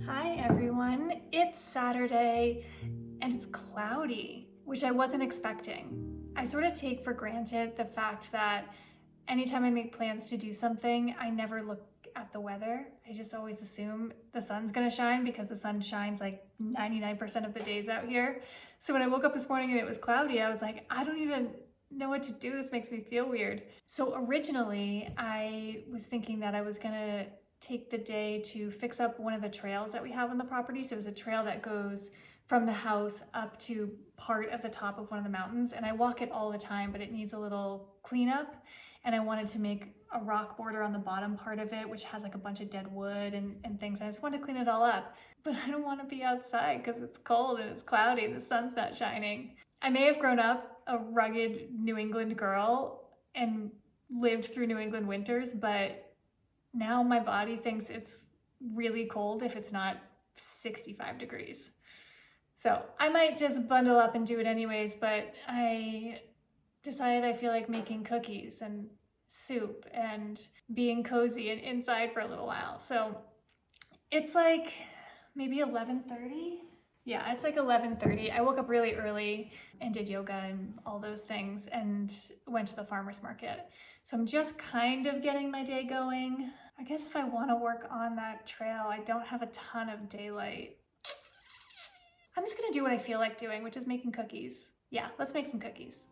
Hi everyone, it's Saturday and it's cloudy, which I wasn't expecting. I sort of take for granted the fact that anytime I make plans to do something, I never look at the weather. I just always assume the sun's gonna shine because the sun shines like 99% of the days out here. So when I woke up this morning and it was cloudy, I was like, I don't even know what to do. This makes me feel weird. So originally I was thinking that I was gonna take the day to fix up one of the trails that we have on the property. So it's a trail that goes from the house up to part of the top of one of the mountains. And I walk it all the time, but it needs a little cleanup. And I wanted to make a rock border on the bottom part of it, which has like a bunch of dead wood and things. I just wanted to clean it all up, but I don't want to be outside because it's cold and it's cloudy and the sun's not shining. I may have grown up a rugged New England girl and lived through New England winters, but now my body thinks it's really cold if it's not 65 degrees. So I might just bundle up and do it anyways, but I decided I feel like making cookies and soup and being cozy and inside for a little while. So it's like maybe 11:30. Yeah, it's like 11:30. I woke up really early and did yoga and all those things and went to the farmer's market. So I'm just kind of getting my day going. I guess if I want to work on that trail, I don't have a ton of daylight. I'm just gonna do what I feel like doing, which is making cookies. Yeah, let's make some cookies.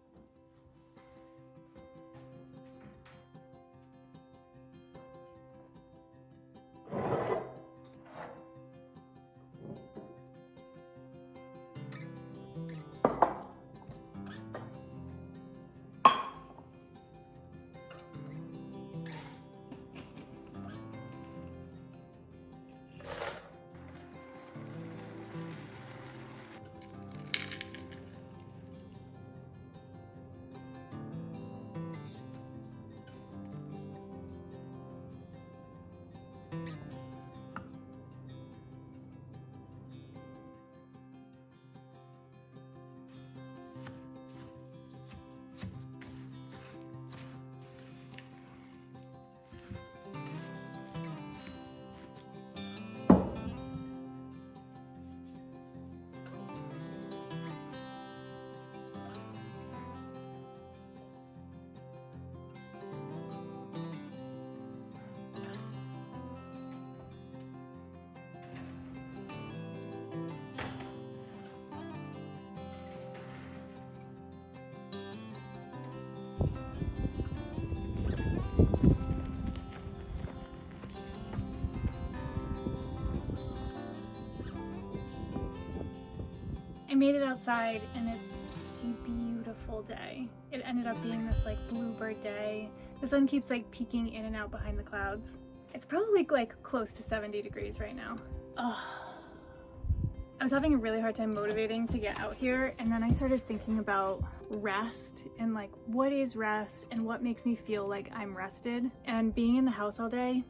made it outside and it's a beautiful day. It ended up being this like bluebird day. The sun keeps like peeking in and out behind the clouds. It's probably like close to 70 degrees right now. Ugh. I was having a really hard time motivating to get out here, and then I started thinking about rest and like what is rest and what makes me feel like I'm rested. And being in the house all day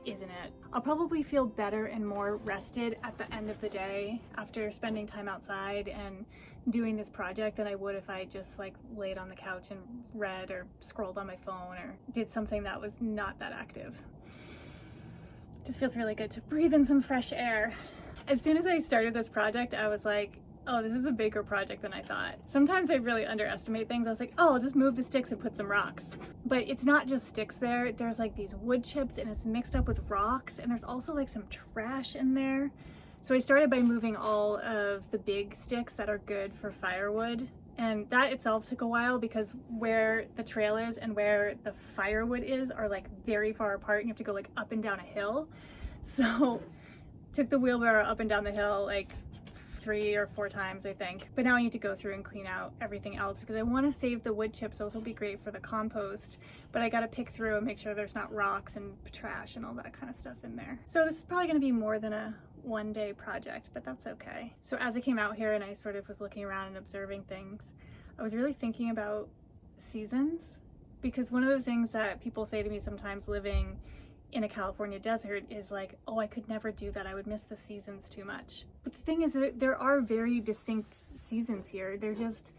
isn't it. I'll probably feel better and more rested at the end of the day after spending time outside and doing this project than I would if I just like laid on the couch and read or scrolled on my phone or did something that was not that active. It just feels really good to breathe in some fresh air. As soon as I started this project, I was like, oh, this is a bigger project than I thought. Sometimes I really underestimate things. I was like, oh, I'll just move the sticks and put some rocks. But it's not just sticks there. There's like these wood chips and it's mixed up with rocks, and there's also like some trash in there. So I started by moving all of the big sticks that are good for firewood. And that itself took a while because where the trail is and where the firewood is are like very far apart, and you have to go like up and down a hill. So took the wheelbarrow up and down the hill like 3 or 4 times, I think. But now I need to go through and clean out everything else because I want to save the wood chips. Those will be great for the compost, but I got to pick through and make sure there's not rocks and trash and all that kind of stuff in there. So this is probably going to be more than a one-day project, but that's okay. So as I came out here and I sort of was looking around and observing things, I was really thinking about seasons, because one of the things that people say to me sometimes living in a California desert is like, oh, I could never do that. I would miss the seasons too much. But the thing is that there are very distinct seasons here. They're just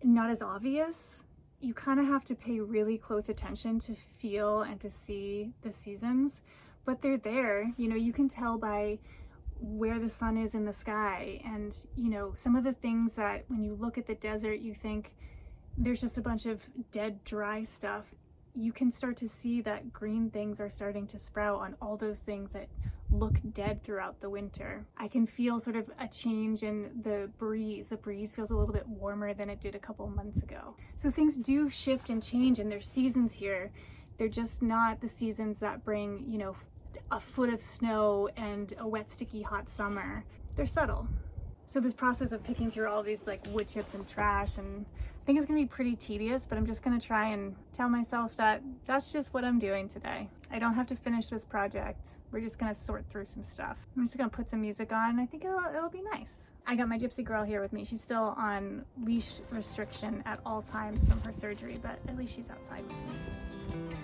not as obvious. You kind of have to pay really close attention to feel and to see the seasons, but they're there. You know, you can tell by where the sun is in the sky, and you know, some of the things that when you look at the desert you think there's just a bunch of dead dry stuff. You can start to see that green things are starting to sprout on all those things that look dead throughout the winter. I can feel sort of a change in the breeze. The breeze feels a little bit warmer than it did a couple months ago. So things do shift and change, and there's seasons here. They're just not the seasons that bring, you know, a foot of snow and a wet, sticky, hot summer. They're subtle. So this process of picking through all these like wood chips and trash, and I think it's gonna be pretty tedious, but I'm just gonna try and tell myself that that's just what I'm doing today. I don't have to finish this project. We're just gonna sort through some stuff. I'm just gonna put some music on. I think it'll be nice. I got my gypsy girl here with me. She's still on leash restriction at all times from her surgery, but at least she's outside with me.